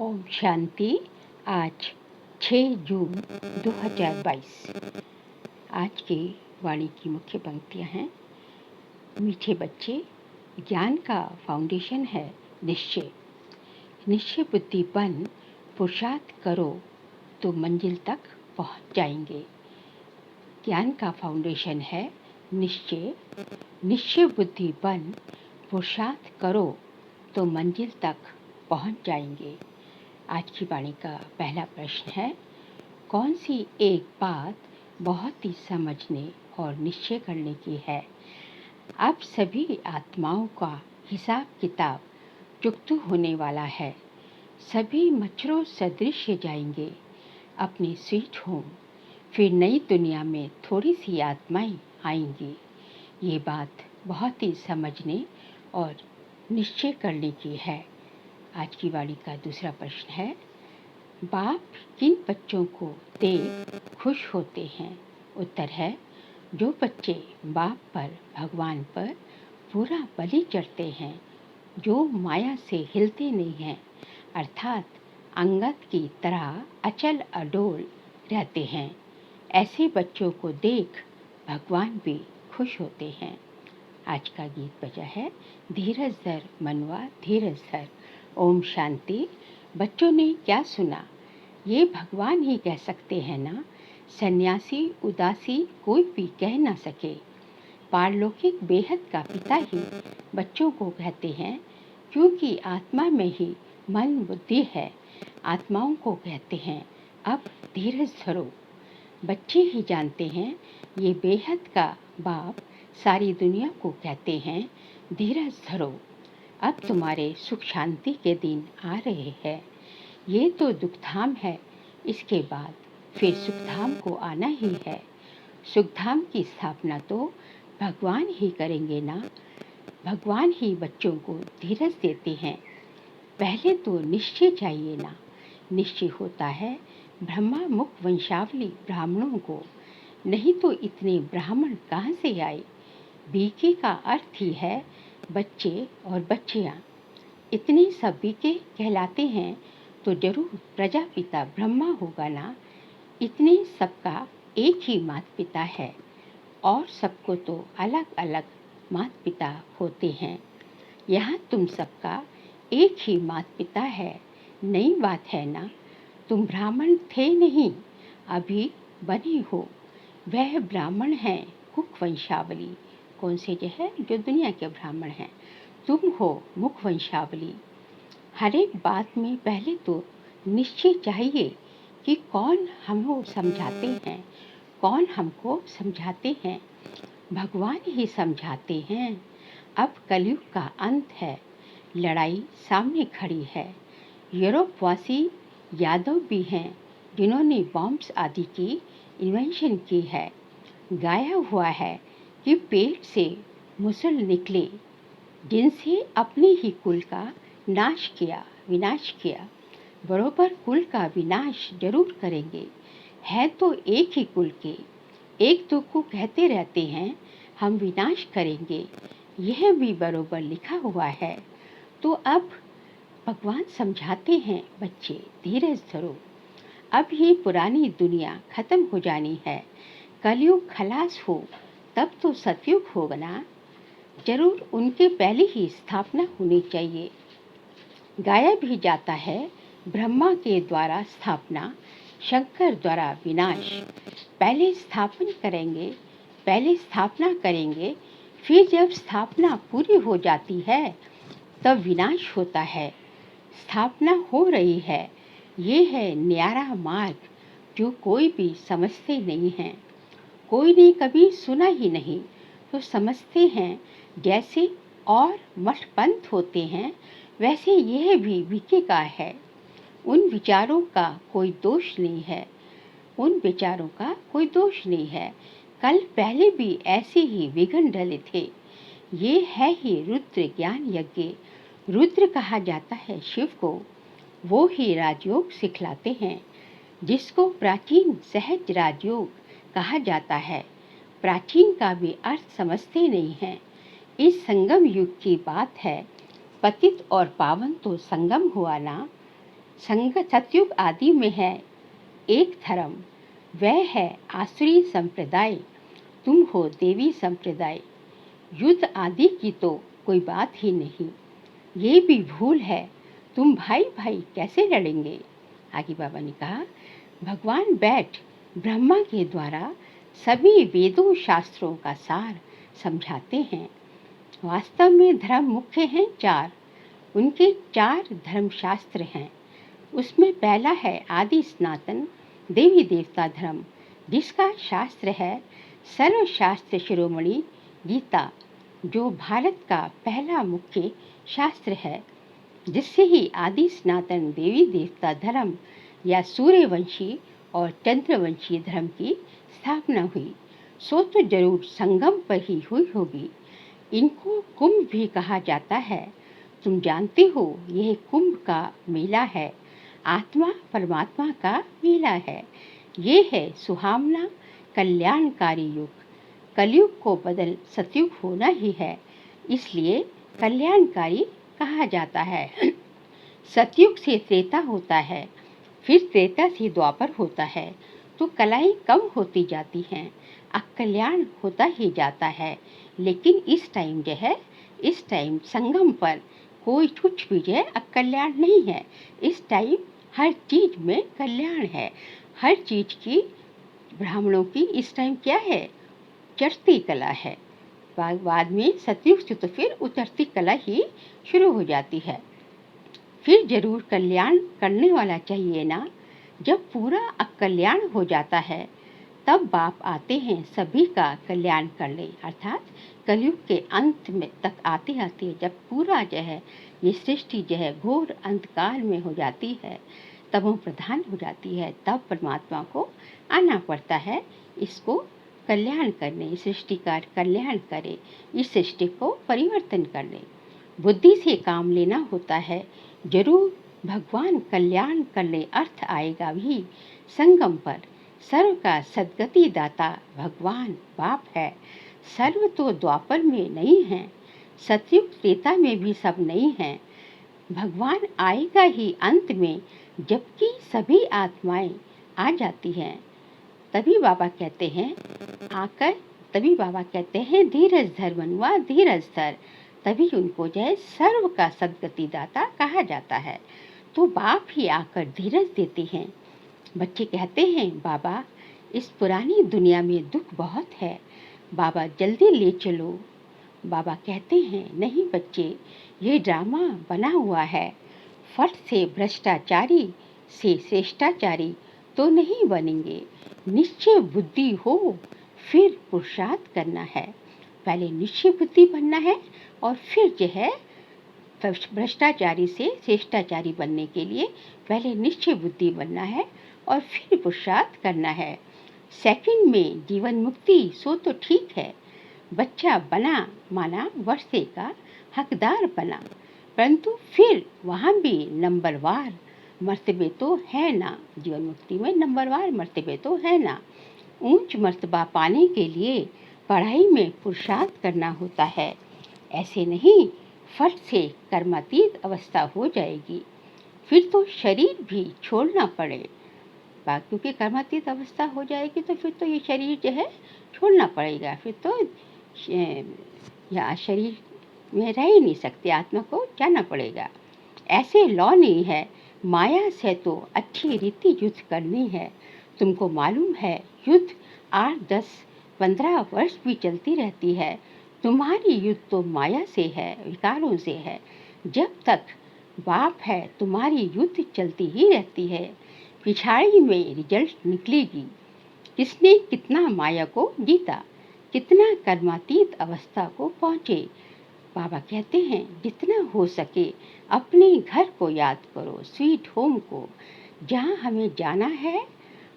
ओम शांति। आज 6 जून 2022। आज की वाणी की मुख्य पंक्तियाँ हैं। मीठे बच्चे, ज्ञान का फाउंडेशन है निश्चय। निश्चय बुद्धिपन पुरुषार्थ करो तो मंजिल तक पहुँच जाएंगे। ज्ञान का फाउंडेशन है निश्चय। निश्चय बुद्धिपन पुरुषार्थ करो तो मंजिल तक पहुँच जाएंगे। आज की वाणी का पहला प्रश्न है, कौन सी एक बात बहुत ही समझने और निश्चय करने की है? अब सभी आत्माओं का हिसाब किताब चुकता होने वाला है। सभी मच्छरों सदृश जाएंगे अपने स्वीट होम। फिर नई दुनिया में थोड़ी सी आत्माएं आएंगी। ये बात बहुत ही समझने और निश्चय करने की है। आज की वाणी का दूसरा प्रश्न है, बाप किन बच्चों को देख खुश होते हैं? उत्तर है, जो बच्चे बाप पर, भगवान पर पूरा बलि चढ़ते हैं, जो माया से हिलते नहीं हैं, अर्थात अंगद की तरह अचल अडोल रहते हैं, ऐसे बच्चों को देख भगवान भी खुश होते हैं। आज का गीत बजा है, धीरज धर मनवा धीरज धर। ओम शांति। बच्चों ने क्या सुना? ये भगवान ही कह सकते हैं ना। सन्यासी उदासी कोई भी कह ना सके। पारलौकिक बेहद का पिता ही बच्चों को कहते हैं, क्योंकि आत्मा में ही मन बुद्धि है। आत्माओं को कहते हैं, अब धीरज धरो। बच्चे ही जानते हैं, ये बेहद का बाप सारी दुनिया को कहते हैं, धीरज धरो। अब तुम्हारे सुख शांति के दिन आ रहे हैं। ये तो दुखधाम है, इसके बाद फिर सुखधाम को आना ही है। सुखधाम की स्थापना तो भगवान ही करेंगे ना। भगवान ही बच्चों को धीरज देते हैं। पहले तो निश्चय चाहिए ना। निश्चय होता है ब्रह्मा मुख वंशावली ब्राह्मणों को, नहीं तो इतने ब्राह्मण कहाँ से आए? बीके का अर्थ ही है बच्चे और बच्चियाँ। इतने सब बीके कहलाते हैं तो जरूर प्रजापिता ब्रह्मा होगा ना। इतने सबका एक ही माता पिता है और सबको तो अलग अलग माता पिता होते हैं। यहाँ तुम सबका एक ही माता पिता है। नई बात है ना। तुम ब्राह्मण थे नहीं, अभी बने हो। वह ब्राह्मण हैं कुक वंशावली। कौन से जो दुनिया के ब्राह्मण हैं। तुम हो मुख वंशावली। हर एक बात में पहले तो निश्चय चाहिए कि कौन हमको समझाते हैं, कौन हमको समझाते हैं। भगवान ही समझाते हैं। अब कलयुग का अंत है, लड़ाई सामने खड़ी है। यूरोपवासी यादव भी हैं जिन्होंने बॉम्ब्स आदि की इन्वेंशन की है। गाया हुआ है कि पेट से मुसल निकले, जिनसे अपने ही कुल का नाश किया, विनाश किया। बरोबर कुल का विनाश जरूर करेंगे। है तो एक ही कुल के, एक दो को कहते रहते हैं हम विनाश करेंगे। यह भी बरोबर लिखा हुआ है। तो अब भगवान समझाते हैं, बच्चे धीरज धरो। अब ये पुरानी दुनिया खत्म हो जानी है। कलयुग खलास हो तब तो सतयुग होगा ना। जरूर उनके पहले ही स्थापना होनी चाहिए। गाया भी जाता है, ब्रह्मा के द्वारा स्थापना, शंकर द्वारा विनाश। पहले स्थापन करेंगे, पहले स्थापना करेंगे, फिर जब स्थापना पूरी हो जाती है तब विनाश होता है। स्थापना हो रही है। ये है न्यारा मार्ग जो कोई भी समझते नहीं हैं। कोई ने कभी सुना ही नहीं तो समझते हैं। जैसे और मठ पंथ होते हैं, वैसे यह भी विके का है। उन विचारों का कोई दोष नहीं है। उन विचारों का कोई दोष नहीं है। कल पहले भी ऐसे ही विघ्न डले थे। ये है ही रुद्र ज्ञान यज्ञ। रुद्र कहा जाता है शिव को। वो ही राजयोग सिखलाते हैं, जिसको प्राचीन सहज राजयोग कहा जाता है। प्राचीन का भी अर्थ समझते नहीं हैं। इस संगम युग की बात है। पतित और पावन तो संगम हुआ ना। सतयुग आदि में है एक धर्म, वह है आसुरी संप्रदाय, तुम हो देवी संप्रदाय। युद्ध आदि की तो कोई बात ही नहीं, ये भी भूल है, तुम भाई भाई कैसे लड़ेंगे। आगे बाबा ने कहा, भगवान बैठ ब्रह्मा के द्वारा सभी वेदों शास्त्रों का सार समझाते हैं। वास्तव में धर्म मुख्य हैं चार, उनके चार धर्मशास्त्र हैं। उसमें पहला है आदि सनातन देवी देवता धर्म, जिसका शास्त्र है सर्वशास्त्र शिरोमणि गीता, जो भारत का पहला मुख्य शास्त्र है, जिससे ही आदि सनातन देवी देवता धर्म या सूर्यवंशी और चंद्रवंशी धर्म की स्थापना हुई। सो तो जरूर संगम पर ही हुई होगी। इनको कुंभ भी कहा जाता है। तुम जानते हो यह कुंभ का मेला है, आत्मा परमात्मा का मेला है। ये है सुहावना कल्याणकारी युग। कलयुग को बदल सतयुग होना ही है, इसलिए कल्याणकारी कहा जाता है। सतयुग से त्रेता होता है, फिर त्रेता से द्वापर होता है, तो कलाएं कम होती जाती हैं, अकल्याण होता ही जाता है। लेकिन इस टाइम संगम पर कोई कुछ भी अकल्याण नहीं है। इस टाइम हर चीज में कल्याण है। हर चीज की ब्राह्मणों की इस टाइम क्या है, चढ़ती कला है। बाद में सतयुग से तो फिर उतरती कला ही शुरू हो जाती है। फिर जरूर कल्याण करने वाला चाहिए ना। जब पूरा अकल्याण हो जाता है तब बाप आते हैं सभी का कल्याण करने, अर्थात कलयुग के अंत में तक आते आते जब पूरा ये सृष्टि घोर अंधकार में हो जाती है, तमो प्रधान हो जाती है, तब परमात्मा को आना पड़ता है इसको कल्याण करने, सृष्टि का कल्याण करे, इस सृष्टि को परिवर्तन करने। बुद्धि से काम लेना होता है, जरूर भगवान कल्याण करने अर्थ आएगा भी। संगम पर सर्व का सद्गति दाता भगवान बाप है। सर्व तो द्वापर में नहीं है, सतयुग त्रेता में भी सब नहीं है। भगवान आएगा ही अंत में, जबकि सभी आत्माएं आ जाती हैं। तभी बाबा कहते हैं धीरज धर मनुआ धीरज धर। तभी उनको सर्व का सद्गति दाता कहा जाता है। तो बाप ही आकर धीरज देते हैं। बच्चे कहते हैं, बाबा इस पुरानी दुनिया में दुख बहुत है, बाबा जल्दी ले चलो। बाबा कहते हैं, नहीं बच्चे, ये ड्रामा बना हुआ है। फट से भ्रष्टाचारी से श्रेष्ठाचारी तो नहीं बनेंगे। निश्चय बुद्धि हो फिर पुरुषार्थ करना है। पहले निश्चय बुद्धि बनना है और फिर भ्रष्टाचारी से श्रेष्ठाचारी बनने के लिए पहले निश्चय बुद्धि बनना है और फिर पुरुषार्थ करना है। सेकंड में जीवन मुक्ति सो तो ठीक है, बच्चा बना माना वर्षे का हकदार बना, परंतु फिर वहाँ भी नंबरवार मर्तबे तो है ना। जीवन मुक्ति में नंबरवार मर्तबे तो है ना। ऊंच मर्तबा पाने के लिए पढ़ाई में पुरुषार्थ करना होता है। ऐसे नहीं फट से कर्मातीत अवस्था हो जाएगी, फिर तो शरीर भी छोड़ना पड़े। क्योंकि कर्मातीत अवस्था हो जाएगी तो फिर तो ये शरीर छोड़ना पड़ेगा। फिर तो या शरीर में रह ही नहीं सकते, आत्मा को जाना पड़ेगा। ऐसे लॉ नहीं है, माया से तो अच्छी रीति युद्ध करनी है। तुमको मालूम है युद्ध 8, 10, 15 वर्ष भी चलती रहती है। तुम्हारी युद्ध तो माया से है, विकारों से है। जब तक बाप है तुम्हारी युद्ध चलती ही रहती है। पिछाड़ी में रिजल्ट निकलेगी, किसने कितना माया को जीता, कितना कर्मातीत अवस्था को पहुँचे। बाबा कहते हैं जितना हो सके अपने घर को याद करो, स्वीट होम को, जहाँ हमें जाना है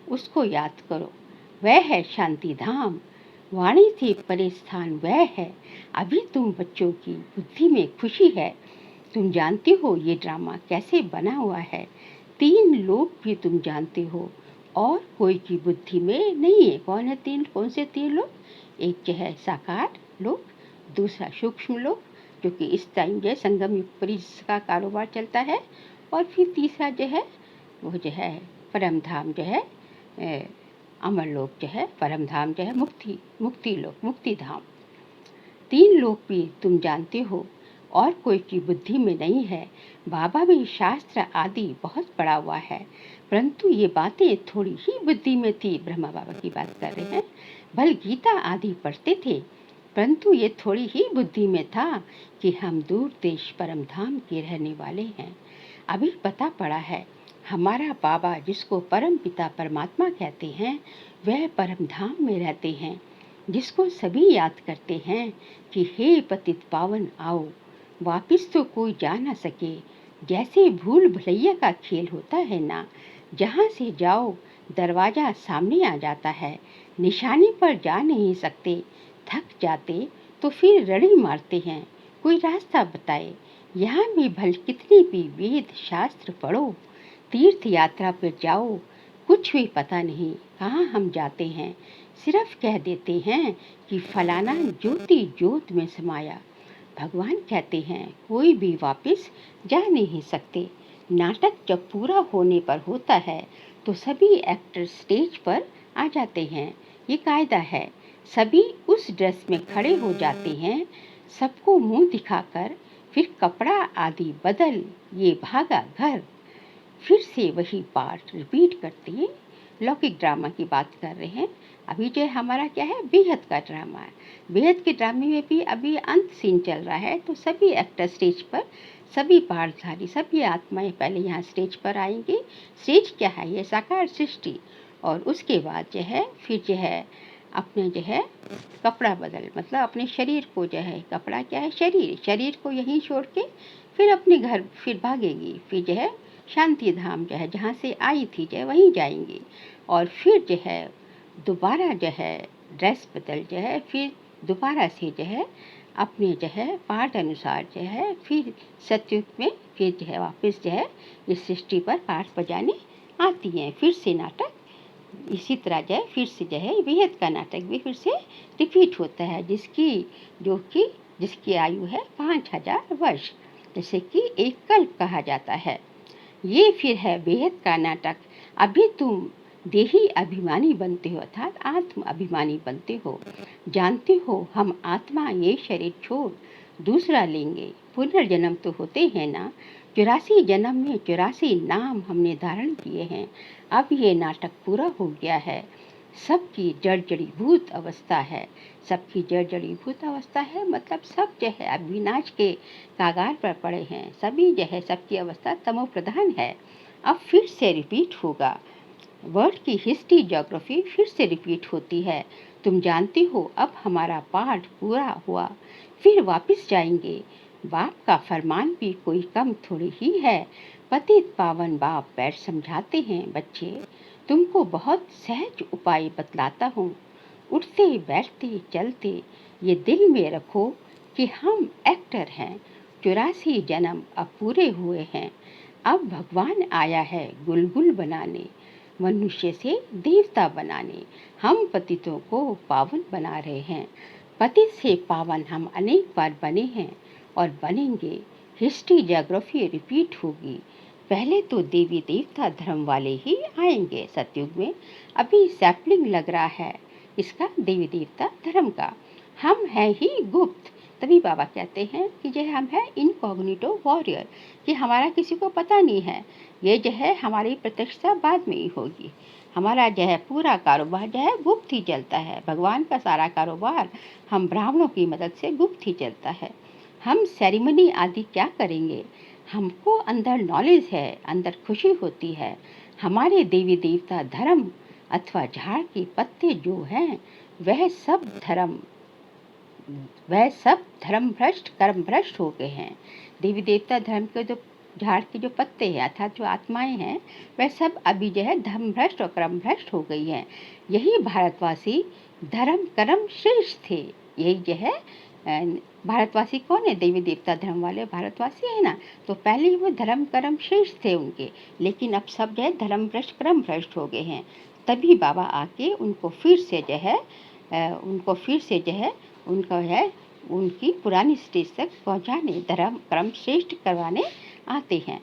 उसको याद करो। वह है शांति धाम, वाणी से परे स्थान वह है। अभी तुम बच्चों की बुद्धि में खुशी है। तुम जानते हो ये ड्रामा कैसे बना हुआ है। 3 लोग भी तुम जानते हो और कोई की बुद्धि में नहीं है। कौन से 3 लोग? एक साकार लोग, दूसरा सूक्ष्म लोग, जो कि इस टाइम संगम युग पर इसका कारोबार चलता है, और फिर तीसरा जो है वो जो है परम धाम जो है अमर लोक जो है, परम धाम जो है मुक्ति लोक, मुक्ति धाम। 3 लोक भी तुम जानते हो और कोई की बुद्धि में नहीं है। बाबा भी शास्त्र आदि बहुत पढ़ा हुआ है, परंतु ये बातें थोड़ी ही बुद्धि में थी। ब्रह्मा बाबा की बात कर रहे हैं। भल गीता आदि पढ़ते थे, परंतु ये थोड़ी ही बुद्धि में था कि हम दूर देश परम धाम के रहने वाले हैं। अभी पता पड़ा है हमारा बाबा, जिसको परम पिता परमात्मा कहते हैं, वह परम धाम में रहते हैं, जिसको सभी याद करते हैं कि हे पतित पावन आओ, वापिस तो कोई जा ना सके। जैसे भूल भुलैया का खेल होता है ना, जहाँ से जाओ दरवाजा सामने आ जाता है, निशानी पर जा नहीं सकते, थक जाते तो फिर रड़ी मारते हैं, कोई रास्ता बताए। यहाँ भी भल कितनी भी वेद शास्त्र पढ़ो, तीर्थ यात्रा पर जाओ, कुछ भी पता नहीं कहाँ हम जाते हैं। सिर्फ कह देते हैं कि फलाना ज्योति ज्योत में समाया। भगवान कहते हैं कोई भी वापस जा नहीं सकते। नाटक जब पूरा होने पर होता है तो सभी एक्टर स्टेज पर आ जाते हैं, ये कायदा है। सभी उस ड्रेस में खड़े हो जाते हैं, सबको मुंह दिखाकर, फिर कपड़ा आदि बदल ये भागा घर। फिर से वही पार्ट रिपीट करते हैं। लौकिक ड्रामा की बात कर रहे हैं। अभी जो हमारा क्या है, बेहद का ड्रामा है। बेहद के ड्रामे में भी अभी अंत सीन चल रहा है, तो सभी एक्टर स्टेज पर, सभी पार्टधारी, सभी आत्माएं पहले यहाँ स्टेज पर आएंगे। स्टेज क्या है, ये साकार सृष्टि। और उसके बाद जो है फिर जो है अपने जो है कपड़ा बदल, मतलब अपने शरीर को जो है, कपड़ा क्या है, शरीर को यहीं छोड़ के फिर अपने घर फिर भागेगी। फिर जो है शांति धाम जो है, जहाँ से आई थी जो है वहीं जाएंगी। और फिर जो है दोबारा जो है ड्रेस बदल जो है, फिर दोबारा से जो है अपने जो है पाठ अनुसार जो है फिर सतयुग में फिर जो है वापस जो है इस सृष्टि पर पाठ बजाने आती हैं। फिर से नाटक इसी तरह जो है फिर से जो है बेहद का नाटक भी फिर से रिपीट होता है, जिसकी आयु है 5000 वर्ष, जैसे कि एक कल्प कहा जाता है। ये फिर है बेहद का नाटक। अभी तुम देही अभिमानी बनते हो, अर्थात आत्म अभिमानी बनते हो। जानते हो हम आत्मा ये शरीर छोड़ दूसरा लेंगे। पुनर्जन्म तो होते हैं ना, 84 जन्म में 84 नाम हमने धारण किए हैं। अब ये नाटक पूरा हो गया है। सबकी जड़ जड़ीभूत अवस्था है, सबकी जड़ जड़ीभूत अवस्था है, मतलब सब जो है अब विनाश के कागार पर पड़े हैं। सभी जो है सबकी अवस्था तमो प्रधान है। अब फिर से रिपीट होगा। वर्ल्ड की हिस्ट्री ज्योग्राफी फिर से रिपीट होती है। तुम जानते हो अब हमारा पाठ पूरा हुआ, फिर वापस जाएंगे। बाप का फरमान भी कोई कम थोड़ी ही है। पतित पावन बाप बैठ समझाते हैं, बच्चे तुमको बहुत सहज उपाय बतलाता हूँ। उठते बैठते चलते ये दिल में रखो कि हम एक्टर हैं। 84 जन्म अब पूरे हुए हैं। अब भगवान आया है गुलगुल बनाने, मनुष्य से देवता बनाने। हम पतितों को पावन बना रहे हैं। पतित से पावन हम अनेक बार बने हैं और बनेंगे। हिस्ट्री ज्योग्राफी रिपीट होगी। पहले तो देवी देवता धर्म वाले ही आएंगे सतयुग में। अभी सैपलिंग लग रहा है इसका, देवी देवता धर्म का। हम हैं ही गुप्त, तभी बाबा कहते हैं कि जो हम है इनकॉग्निटो वॉरियर, कि हमारा किसी को पता नहीं है। ये जो है हमारी प्रतिष्ठा बाद में ही होगी। हमारा जो है पूरा कारोबार जो है गुप्त ही चलता है। भगवान का सारा कारोबार हम ब्राह्मणों की मदद से गुप्त ही चलता है। हम सेरेमनी आदि क्या करेंगे, हमको अंदर नॉलेज है, अंदर खुशी होती है। हमारे देवी देवता धर्म अथवा झाड़ के पत्ते जो हैं वह सब धर्म भ्रष्ट कर्म भ्रष्ट हो गए हैं। देवी देवता धर्म के जो झाड़ के जो पत्ते हैं अर्थात जो आत्माएं हैं वह सब अभी जो है धर्म भ्रष्ट और कर्म भ्रष्ट हो गई हैं। यही भारतवासी धर्म कर्म श्रेष्ठ थे। यही जो है भारतवासी कौन है, देवी देवता धर्म वाले भारतवासी है ना। तो पहले वो धर्म कर्म श्रेष्ठ थे उनके, लेकिन अब सब जो है धर्म भ्रष्ट कर्म भ्रष्ट हो गए हैं। तभी बाबा आके उनको फिर से उनकी पुरानी स्टेज तक पहुंचाने, धर्म कर्म श्रेष्ठ करवाने आते हैं।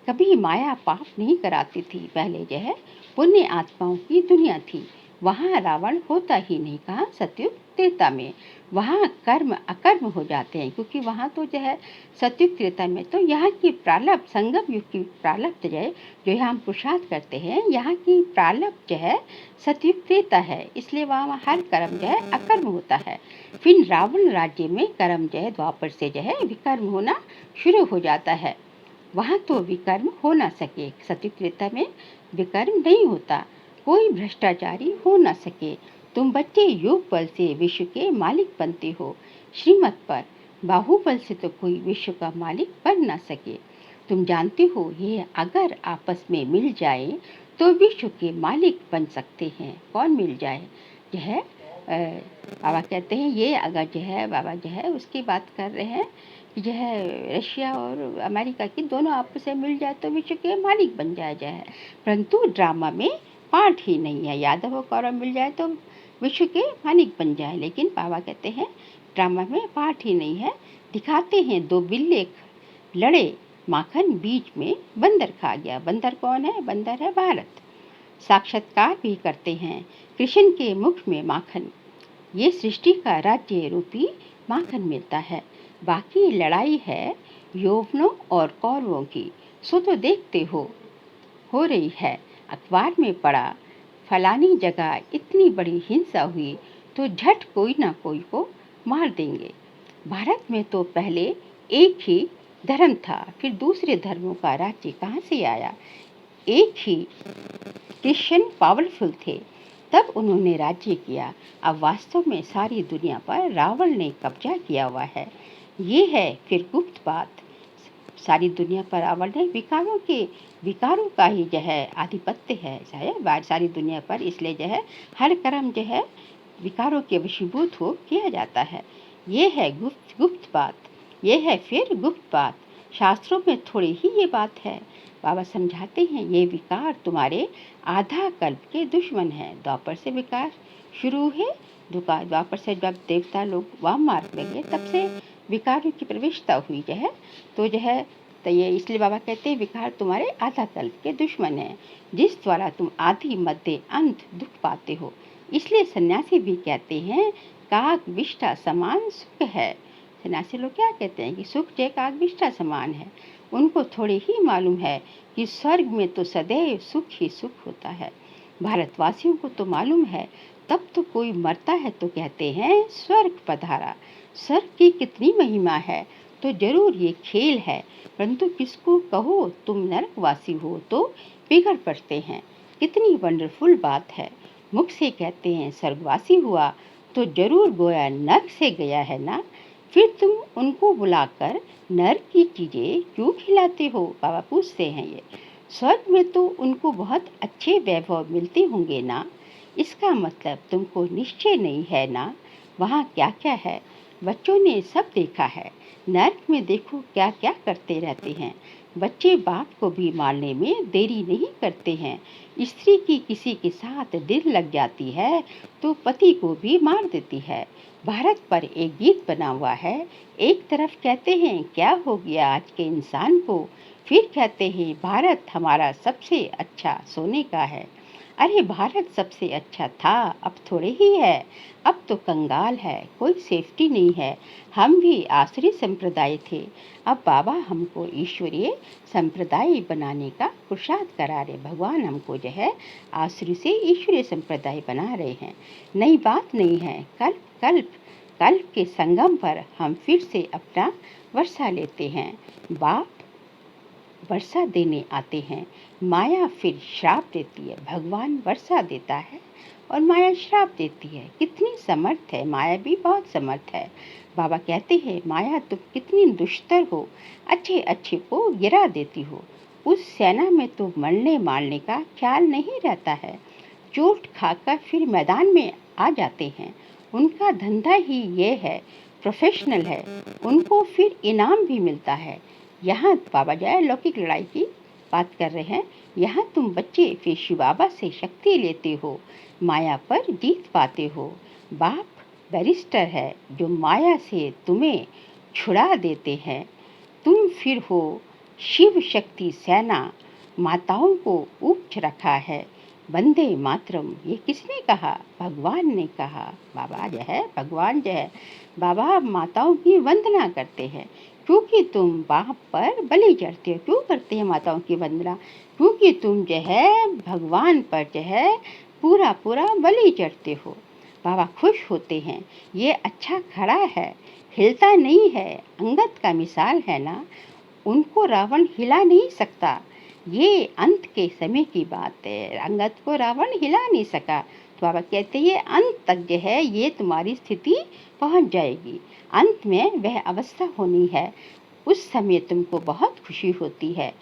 कभी माया पाप नहीं कराती थी। पहले जो है पुण्य आत्माओं की दुनिया थी, वहाँ रावण होता ही नहीं। कहाँ? सतयुग त्रेता में। वहाँ कर्म अकर्म हो जाते हैं, क्योंकि वहाँ तो जो है सतयुग त्रेता में तो यहाँ की प्रारब्ध, संगम युग की प्रारब्ध जो है, जो यहाँ हम पुरुषार्थ करते हैं, यहाँ की प्रारब्ध जो है सतयुग त्रेता है, इसलिए वहाँ हर कर्म जो है अकर्म होता है। फिर रावण राज्य में कर्म जो है द्वापर से जो है विकर्म होना शुरू हो जाता है। वहाँ तो विकर्म हो ना सके, सतयुग त्रेता में विकर्म नहीं होता, कोई भ्रष्टाचारी हो ना सके। तुम बच्चे योग बल से विश्व के मालिक बनते हो, श्रीमत पर बाहुबल से तो कोई विश्व का मालिक बन ना सके। तुम जानते हो ये अगर आपस में मिल जाए तो विश्व के मालिक बन सकते हैं। कौन मिल जाए? जो है बाबा कहते हैं ये अगर जो है बाबा जो है उसकी बात कर रहे हैं कि जो है रशिया और अमेरिका की दोनों आपस में मिल जाए तो विश्व के मालिक बन जाए। परंतु ड्रामा में पार्ट ही नहीं है। यादव और कौरव मिल जाए तो विश्व के मालिक बन जाए, लेकिन बाबा कहते हैं ड्रामा में पार्ट ही नहीं है। दिखाते हैं दो बिल्ले लड़े, माखन बीच में बंदर खा गया। बंदर कौन है? बंदर है भारत। साक्षात्कार भी करते हैं कृष्ण के मुख में माखन, ये सृष्टि का राज्य रूपी माखन मिलता है। बाकी लड़ाई है यौवनों और कौरवों की, सो तो देखते हो रही है। अखबार में पड़ा फलानी जगह इतनी बड़ी हिंसा हुई तो झट कोई ना कोई को मार देंगे। भारत में तो पहले एक ही धर्म था, फिर दूसरे धर्मों का राज्य कहाँ से आया? एक ही क्रिश्चियन पावरफुल थे, तब उन्होंने राज्य किया। अब वास्तव में सारी दुनिया पर रावण ने कब्जा किया हुआ है। ये है फिर गुप्त बात। सारी दुनिया पर रावण ने विकारों का ही जो है आधिपत्य है सारी दुनिया पर, इसलिए जो है हर कर्म जो है विकारों के वशीभूत हो किया जाता है। ये है गुप्त बात। ये है फिर गुप्त बात। शास्त्रों में थोड़ी ही ये बात है। बाबा समझाते हैं ये विकार तुम्हारे आधा कल्प के दुश्मन है। द्वापर से विकार शुरू है। द्वापर से जब देवता लोग वाम मार्ग में गए तब से विकारों की प्रवेशता हुई जो है, तो जो है तो ये इसलिए बाबा कहते हैं विकार तुम्हारे आधा कल्प के दुश्मन है, जिस द्वारा तुम आदि मध्य अंत दुख पाते हो। इसलिए सन्यासी भी कहते हैं काग विष्ठा समान सुख है। सन्यासी लोग क्या कहते हैं कि सुख जय काग विष्ठा समान है। उनको थोड़ी ही मालूम है कि स्वर्ग में तो सदैव सुख ही सुख होता है। भारतवासियों को तो मालूम है, तब तो कोई मरता है तो कहते हैं स्वर्ग पधारा। स्वर्ग की कितनी महिमा है, तो जरूर ये खेल है, परंतु किसको कहो तुम नरकवासी हो तो बिगड़ पड़ते हैं। कितनी वंडरफुल बात है। मुख से कहते हैं स्वर्गवासी हुआ तो जरूर गोया नरक से गया है ना। फिर तुम उनको बुलाकर नरक की चीजें क्यों खिलाते हो? बाबा पूछते हैं ये। स्वर्ग में तो उनको बहुत अच्छे वैभव मिलते होंगे ना, इसका मतलब तुमको निश्चय नहीं है ना वहाँ क्या क्या है। बच्चों ने सब देखा है। नरक में देखो क्या क्या करते रहते हैं। बच्चे बाप को भी मारने में देरी नहीं करते हैं। स्त्री की किसी के साथ दिल लग जाती है तो पति को भी मार देती है। भारत पर एक गीत बना हुआ है। एक तरफ कहते हैं क्या हो गया आज के इंसान को, फिर कहते हैं भारत हमारा सबसे अच्छा सोने का है। अरे भारत सबसे अच्छा था, अब थोड़े ही है, अब तो कंगाल है, कोई सेफ्टी नहीं है। हम भी आसुरी संप्रदाय थे, अब बाबा हमको ईश्वरीय संप्रदाय बनाने का पुरुषार्थ करा रहे। भगवान हमको जो है आसुरी से ईश्वरीय संप्रदाय बना रहे हैं। नई बात नहीं है। कल्प के संगम पर हम फिर से अपना वर्षा लेते हैं। बाप वर्षा देने आते हैं, माया फिर श्राप देती है। भगवान वर्षा देता है और माया श्राप देती है। कितनी समर्थ है माया, भी बहुत समर्थ है। बाबा कहते हैं माया तुम कितनी दुष्टर हो, अच्छे अच्छे को गिरा देती हो। उस सेना में तो मरने मारने का ख्याल नहीं रहता है। चोट खाकर फिर मैदान में आ जाते हैं। उनका धंधा ही ये है, प्रोफेशनल है। उनको फिर इनाम भी मिलता है। यहाँ बाबा जय लौकिक लड़ाई की बात कर रहे हैं। यहाँ तुम बच्चे फिर शिव बाबा से शक्ति लेते हो, माया पर जीत पाते हो। बाप बैरिस्टर है जो माया से तुम्हें छुड़ा देते हैं। तुम फिर हो शिव शक्ति सेना माताओं को ऊंच रखा है। वंदे मातरम ये किसने कहा? भगवान ने कहा। बाबा जो है, भगवान जो है, बाबा माताओं की वंदना करते हैं क्योंकि तुम बाप पर बलि चढ़ते हो। क्यों करते हैं माताओं की वंदना? क्योंकि तुम जो है भगवान पर जो है पूरा पूरा बलि चढ़ते हो। बाबा खुश होते हैं। ये अच्छा खड़ा है, हिलता नहीं है। अंगद का मिसाल है ना, उनको रावण हिला नहीं सकता। ये अंत के समय की बात है, अंगद को रावण हिला नहीं सका। तो बाबा कहते हैं अंत तक जो है ये तुम्हारी स्थिति पहुंच जाएगी। अंत में वह अवस्था होनी है, उस समय तुमको बहुत खुशी होती है।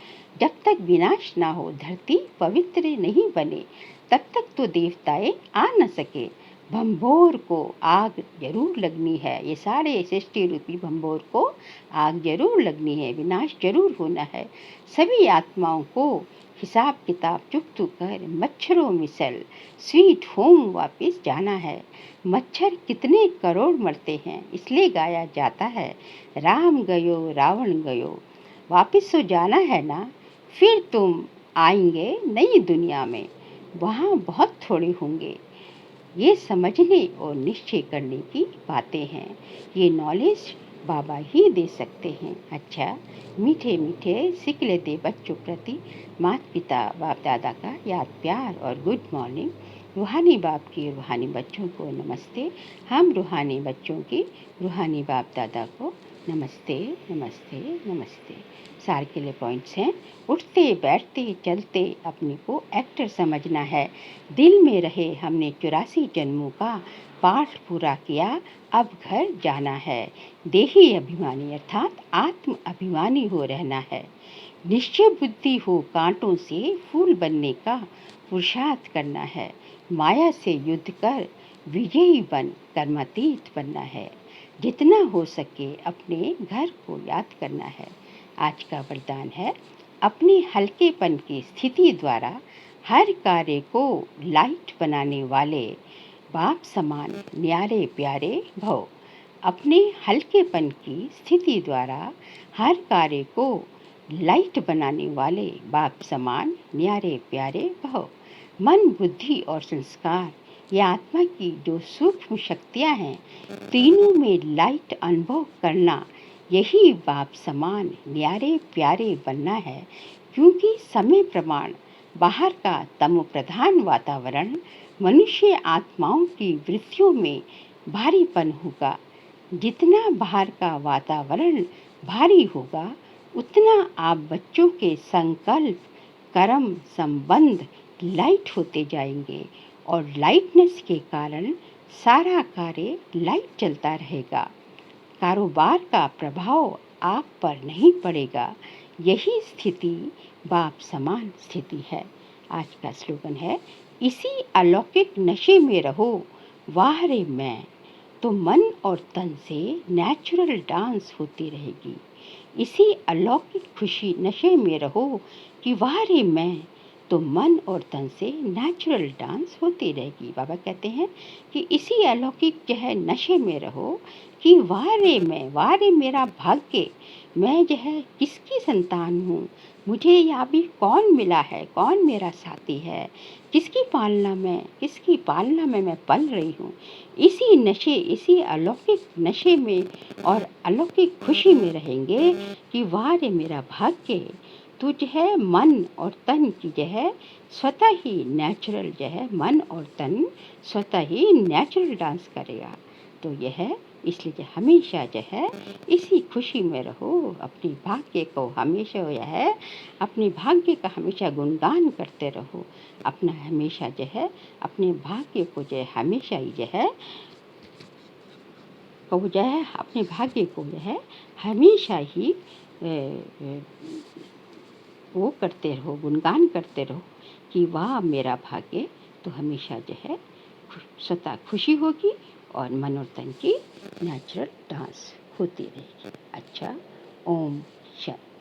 जब तक विनाश ना हो, धरती पवित्र नहीं बने, तब तक तो देवताएं आ न सके। भंभोर को आग जरूर लगनी है। ये सारे सृष्टि रूपी भंभोर को आग जरूर लगनी है, विनाश जरूर होना है। सभी आत्माओं को हिसाब किताब चुकतू कर मच्छरों मिसल स्वीट होम वापस जाना है। मच्छर कितने करोड़ मरते हैं, इसलिए गाया जाता है राम गयो रावण गयो। वापस तो जाना है ना, फिर तुम आएंगे नई दुनिया में, वहाँ बहुत थोड़े होंगे। ये समझने और निश्चय करने की बातें हैं। ये नॉलेज बाबा ही दे सकते हैं। अच्छा, मीठे मीठे सीख लेते बच्चों प्रति माता पिता बाप दादा का याद प्यार और गुड मॉर्निंग। रूहानी बाप की रूहानी बच्चों को नमस्ते। हम रूहानी बच्चों की रूहानी बाप दादा को नमस्ते नमस्ते नमस्ते। सार के लिए पॉइंट्स हैं। उठते बैठते चलते अपने को एक्टर समझना है। दिल में रहे हमने 84 जन्मों का पाठ पूरा किया, अब घर जाना है। देही अभिमानी अर्थात आत्म अभिमानी हो रहना है। निश्चय बुद्धि हो कांटों से फूल बनने का पुरुषार्थ करना है। माया से युद्ध कर विजयी बन कर्मातीत बनना है। जितना हो सके अपने घर को याद करना है। आज का वरदान है, अपने हल्केपन की स्थिति द्वारा हर कार्य को लाइट बनाने वाले बाप समान न्यारे प्यारे भव। अपने हल्केपन की स्थिति द्वारा हर कार्य को लाइट बनाने वाले बाप समान न्यारे प्यारे भव। मन बुद्धि और संस्कार, ये आत्मा की जो सूक्ष्म शक्तियाँ हैं, तीनों में लाइट अनुभव करना, यही बाप समान न्यारे प्यारे बनना है। क्योंकि समय प्रमाण बाहर का तमो प्रधान वातावरण मनुष्य आत्माओं की वृत्तियों में भारीपन होगा। जितना बाहर का वातावरण भारी होगा, उतना आप बच्चों के संकल्प कर्म संबंध लाइट होते जाएंगे और लाइटनेस के कारण सारा कार्य लाइट चलता रहेगा। कारोबार का प्रभाव आप पर नहीं पड़ेगा। यही स्थिति बाप समान स्थिति है। आज का स्लोगन है, इसी अलौकिक नशे में रहो वाह रे मैं, तो मन और तन से नेचुरल डांस होती रहेगी। इसी अलौकिक खुशी नशे में रहो कि वाह रे मैं, तो मन और तन से नेचुरल डांस होती रहेगी। बाबा कहते हैं कि इसी अलौकिक जो है नशे में रहो कि वाह रे मैं, वाह रे मेरा भाग्य, मैं जो है किसकी संतान हूँ, मुझे यहाँ भी कौन मिला है, कौन मेरा साथी है, किसकी पालना में मैं पल रही हूँ। इसी नशे, इसी अलौकिक नशे में और अलौकिक खुशी में रहेंगे कि वाह रे मेरा भाग्य, तू जो है मन और तन की जो है स्वतः ही नेचुरल जो है मन और तन स्वतः ही नेचुरल डांस करेगा। तो यह है, इसलिए जो हमेशा जो है इसी खुशी में रहो। अपने भाग्य को हमेशा यह है, अपने भाग्य का हमेशा गुणगान करते रहो। अपना हमेशा जो है अपने भाग्य को जो है हमेशा ही जो है अपने भाग्य को जो है हमेशा ही वो करते रहो, गुणगान करते रहो कि वाह मेरा भाग्य, तो हमेशा जो है स्वतः खुशी होगी और मन और तन की नेचुरल डांस होती रहेगी। अच्छा, ओम शांति।